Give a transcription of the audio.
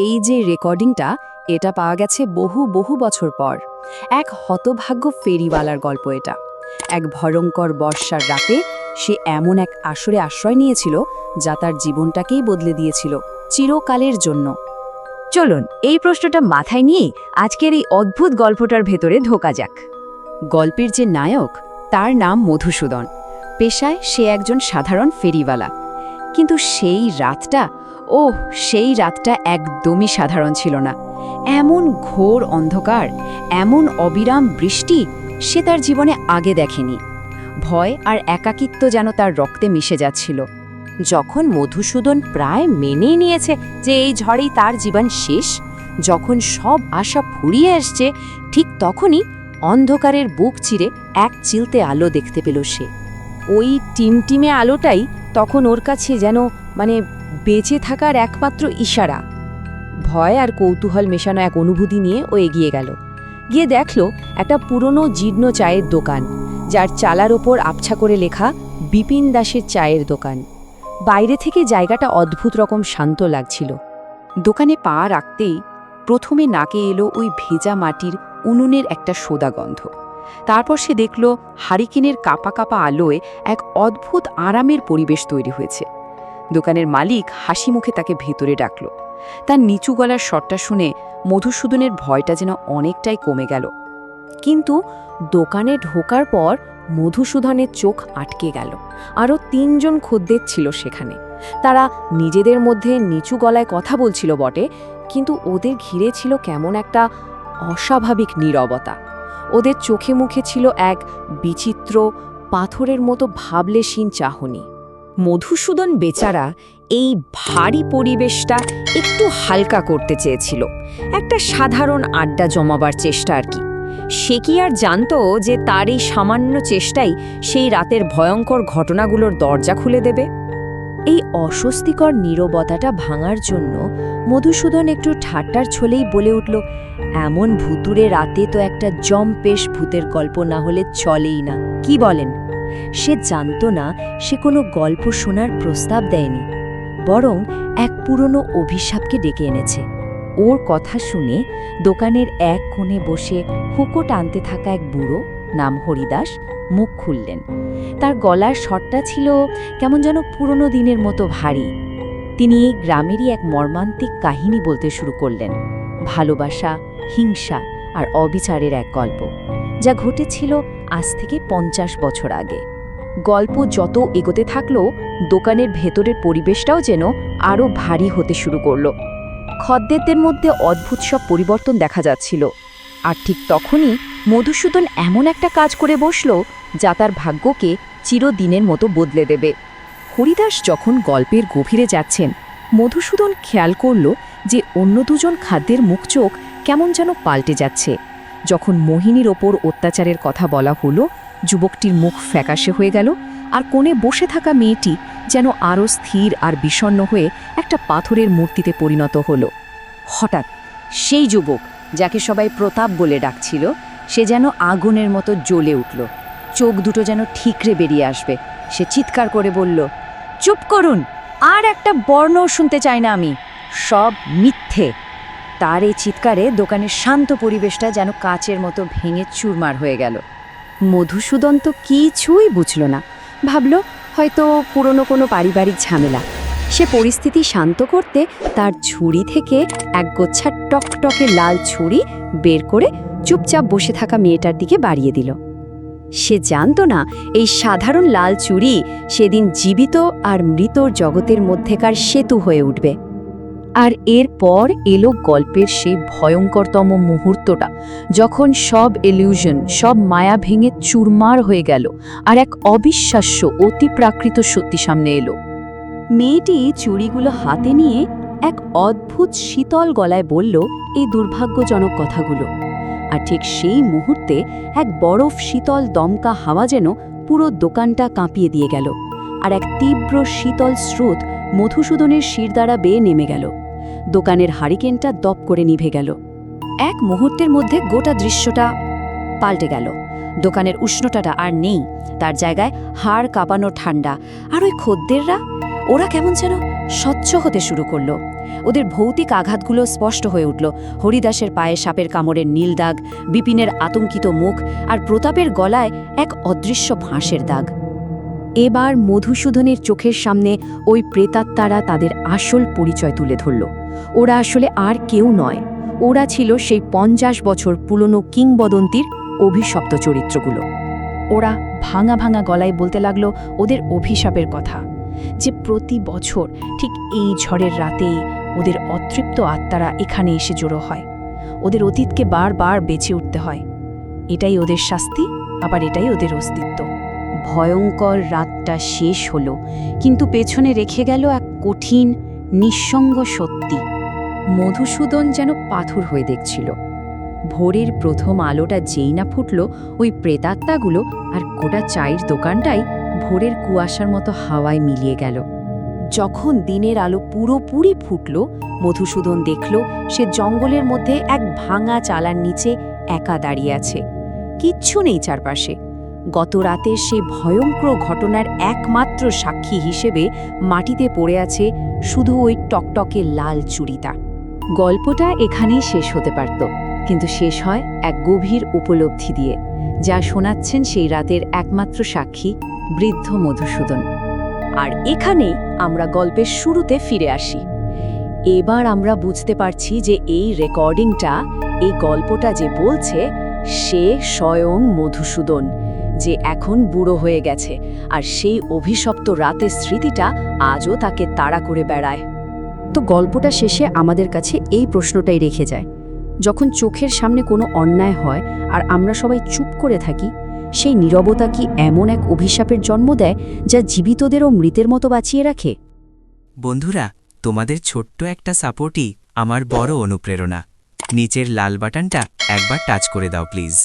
এই যে রেকর্ডিংটা, এটা পাওয়া গেছে বহু বহু বছর পর। এক হতভাগ্য ফেরিওয়ালার গল্প এটা। এক ভয়ঙ্কর বর্ষার রাতে সে এমন এক আসরে আশ্রয় নিয়েছিল যা তার জীবনটাকেই বদলে দিয়েছিল চিরকালের জন্য। চলুন এই প্রশ্নটা মাথায় নিয়েই আজকের এই অদ্ভুত গল্পটার ভেতরে ঢোকা যাক। গল্পের যে নায়ক, তার নাম মধুসূদন। পেশায় সে একজন সাধারণ ফেরিওয়ালা। কিন্তু সেই রাতটা একদমই সাধারণ ছিল না। এমন ঘোর অন্ধকার, এমন অবিরাম বৃষ্টি সে তার জীবনে আগে দেখেনি। ভয় আর একাকিত্ব যেন তার রক্তে মিশে যাচ্ছিল। যখন মধুসূদন প্রায় মেনে নিয়েছে যে এই ঝড়েই তার জীবন শেষ, যখন সব আশা ফুরিয়ে আসছে, ঠিক তখনই অন্ধকারের বুক চিরে এক চিলতে আলো দেখতে পেল সে। ওই টিমটিমে আলোটাই তখন ওর কাছে যেন বেঁচে থাকার একমাত্র ইশারা। ভয় আর কৌতূহল মেশানো এক অনুভূতি নিয়ে ও এগিয়ে গেল। গিয়ে দেখল একটা পুরনো জীর্ণ চায়ের দোকান, যার চালার ওপর আবছা করে লেখা বিপিন দাসের চায়ের দোকান। বাইরে থেকে জায়গাটা অদ্ভুত রকম শান্ত লাগছিল। দোকানে পা রাখতেই প্রথমে নাকে এলো ওই ভেজা মাটির উনুনের একটা সোদা গন্ধ। তারপর সে দেখল হারিকেনের কাপা কাপা আলোয় এক অদ্ভুত আরামের পরিবেশ তৈরি হয়েছে। দোকানের মালিক হাসি মুখে তাকে ভেতরে ডাকল। তার নিচু গলার স্বরটা শুনে মধুসূদনের ভয়টা যেন অনেকটাই কমে গেল। কিন্তু দোকানে ঢোকার পর মধুসূদনের চোখ আটকে গেল। আরও ৩ জন খদ্দের ছিল সেখানে। তারা নিজেদের মধ্যে নিচু গলায় কথা বলছিল বটে, কিন্তু ওদের ঘিরে ছিল কেমন একটা অস্বাভাবিক নীরবতা। ওদের চোখে মুখে ছিল এক বিচিত্র পাথরের মতো ভাবলেশীন চাহনি। মধুসূদন বেচারা এই ভারী পরিবেশটা একটু হালকা করতে চেয়েছিল, একটা সাধারণ আড্ডা জমাবার চেষ্টা আর কি। সে কি আর জানতো যে তার এই সামান্য চেষ্টাই সেই রাতের ভয়ঙ্কর ঘটনাগুলোর দরজা খুলে দেবে? এই অস্বস্তিকর নীরবতাটা ভাঙার জন্য মধুসূদন একটু ঠাট্টার ছলেই বলে উঠল, এমন ভুতুরে রাতে তো একটা জম্পেশ ভূতের গল্প না হলে চলেই না, কি বলেন? সে জানত না সে কোনো গল্প শোনার প্রস্তাব দেয়নি, বরং এক পুরনো অভিশাপকে ডেকে এনেছে। ওর কথা শুনে দোকানের এক কোণে বসে হুকো টানতে থাকা এক বুড়ো, নাম হরিদাস, মুখ খুললেন। তার গলার স্বরটা ছিল কেমন যেন পুরনো দিনের মতো ভারী। তিনি এই গ্রামেরই এক মর্মান্তিক কাহিনী বলতে শুরু করলেন। ভালোবাসা, হিংসা আর অবিচারের এক গল্প, যা ঘটেছিল আজ থেকে ৫০ বছর আগে। গল্প যত এগোতে থাকলো, দোকানের ভেতরের পরিবেশটাও যেন আরও ভারী হতে শুরু করলো। খদ্দেরদের মধ্যে অদ্ভুত সব পরিবর্তন দেখা যাচ্ছিল। আর ঠিক তখনই মধুসূদন এমন একটা কাজ করে বসল যা তার ভাগ্যকে চিরদিনের মতো বদলে দেবে। হরিদাস যখন গল্পের গভীরে যাচ্ছেন, মধুসূদন খেয়াল করল যে অন্য ২ জন খাদ্যের মুখ চোখ কেমন যেন পাল্টে যাচ্ছে। যখন মোহিনীর ওপর অত্যাচারের কথা বলা হলো, যুবকটির মুখ ফ্যাকাশে হয়ে গেল, আর কোণে বসে থাকা মেয়েটি যেন আরও স্থির আর বিষণ্ণ হয়ে একটা পাথরের মূর্তিতে পরিণত হলো। হঠাৎ সেই যুবক, যাকে সবাই প্রতাপ বলে ডাকছিল, সে যেন আগুনের মতো জ্বলে উঠল। চোখ দুটো যেন ঠিকরে বেরিয়ে আসবে। সে চিৎকার করে বলল, চুপ করুন, আর একটা বর্ণও শুনতে চাই না আমি, সব মিথ্যে। তার এই চিৎকারে দোকানের শান্ত পরিবেশটা যেন কাচের মতো ভেঙে চুরমার হয়ে গেল। মধুসূদন তো কিছুই বুঝল না, ভাবল হয়তো পুরনো কোনো পারিবারিক ঝামেলা। সে পরিস্থিতি শান্ত করতে তার ঝুড়ি থেকে এক গোচ্ছা টকটকে লাল ছুরি বের করে চুপচাপ বসে থাকা মেয়েটার দিকে বাড়িয়ে দিল। সে জানত না এই সাধারণ লাল ছুরি সেদিন জীবিত আর মৃতর জগতের মধ্যেকার সেতু হয়ে উঠবে। আর এরপর এলো গল্পের সেই ভয়ঙ্করতম মুহূর্তটা, যখন সব ইলিউশন, সব মায়া ভেঙে চুরমার হয়ে গেল আর এক অবিশ্বাস্য অতিপ্রাকৃত সত্যি সামনে এলো। মেয়েটি চুড়িগুলো হাতে নিয়ে এক অদ্ভুত শীতল গলায় বলল এই দুর্ভাগ্যজনক কথাগুলো। আর ঠিক সেই মুহূর্তে এক বরফ শীতল দমকা হাওয়া যেন পুরো দোকানটা কাঁপিয়ে দিয়ে গেল, আর এক তীব্র শীতল স্রোত মধুসূদনের শিরদাঁড়া বেয়ে নেমে গেল। দোকানের হারিকেনটা দপ করে নিভে গেল। এক মুহূর্তের মধ্যে গোটা দৃশ্যটা পাল্টে গেল। দোকানের উষ্ণতাটা আর নেই, তার জায়গায় হাড় কাঁপানো ঠান্ডা। আর ওই খদ্দেররা, ওরা কেমন যেন স্বচ্ছ হতে শুরু করল। ওদের ভৌতিক আঘাতগুলো স্পষ্ট হয়ে উঠল। হরিদাসের পায়ে সাপের কামড়ের নীল দাগ, বিপিনের আতঙ্কিত মুখ, আর প্রতাপের গলায় এক অদৃশ্য ফাঁসের দাগ। এবার মধুসূদনের চোখের সামনে ওই প্রেতাত্মারা তাদের আসল পরিচয় তুলে ধরল। ওরা আসলে আর কেউ নয়, ওরা ছিল সেই 50 বছর পুরনো কিংবদন্তির অভিশপ্ত চরিত্রগুলো। ওরা ভাঙা ভাঙা গলায় বলতে লাগলো ওদের অভিশাপের কথা, যে প্রতি বছর ঠিক এই ঝড়ের রাতেই ওদের অতৃপ্ত আত্মারা এখানে এসে জড়ো হয়। ওদের অতীতকে বারবার বেঁচে উঠতে হয়। এটাই ওদের শাস্তি, আবার এটাই ওদের অস্তিত্ব। ভয়ঙ্কর রাতটা শেষ হলো, কিন্তু পেছনে রেখে গেল এক কঠিন নিঃসঙ্গ সত্যি। মধুসূদন যেন পাথর হয়ে দেখছিল। ভোরের প্রথম আলোটা যেই না ফুটল, ওই প্রেতাত্মাগুলো আর গোটা চায়ের দোকানটাই ভোরের কুয়াশার মতো হাওয়ায় মিলিয়ে গেল। যখন দিনের আলো পুরোপুরি ফুটল, মধুসূদন দেখল সে জঙ্গলের মধ্যে এক ভাঙা চালার নিচে একা দাঁড়িয়ে আছে। কিচ্ছু নেই চারপাশে। গত রাতের সে ভয়ঙ্কর ঘটনার একমাত্র সাক্ষী হিসেবে মাটিতে পড়ে আছে শুধু ওই টকটকে লাল চুড়িটা। গল্পটা এখানেই শেষ হতে পারত, কিন্তু শেষ হয় এক গভীর উপলব্ধি দিয়ে, যা শোনাচ্ছেন সেই রাতের একমাত্র সাক্ষী, বৃদ্ধ মধুসূদন। আর এখানেই আমরা গল্পের শুরুতে ফিরে আসি। এবার আমরা বুঝতে পারছি যে এই রেকর্ডিংটা, এই গল্পটা যে বলছে, সে স্বয়ং মধুসূদন, যে এখন বুড়ো হয়ে গেছে, আর সেই অভিশপ্ত রাতের স্মৃতিটা আজও তাকে তাড়া করে বেড়ায়। তো গল্পটা শেষে আমাদের কাছে এই প্রশ্নটাই রেখে যায়, যখন চোখের সামনে কোনো অন্যায় হয় আর আমরা সবাই চুপ করে থাকি, সেই নীরবতা কি এমন এক অভিশাপের জন্ম দেয় যা জীবিতদেরও মৃতের মতো বাঁচিয়ে রাখে? বন্ধুরা, তোমাদের ছোট্ট একটা সাপোর্টই আমার বড় অনুপ্রেরণা। নিচের লাল বাটনটা একবার টাচ করে দাও প্লিজ।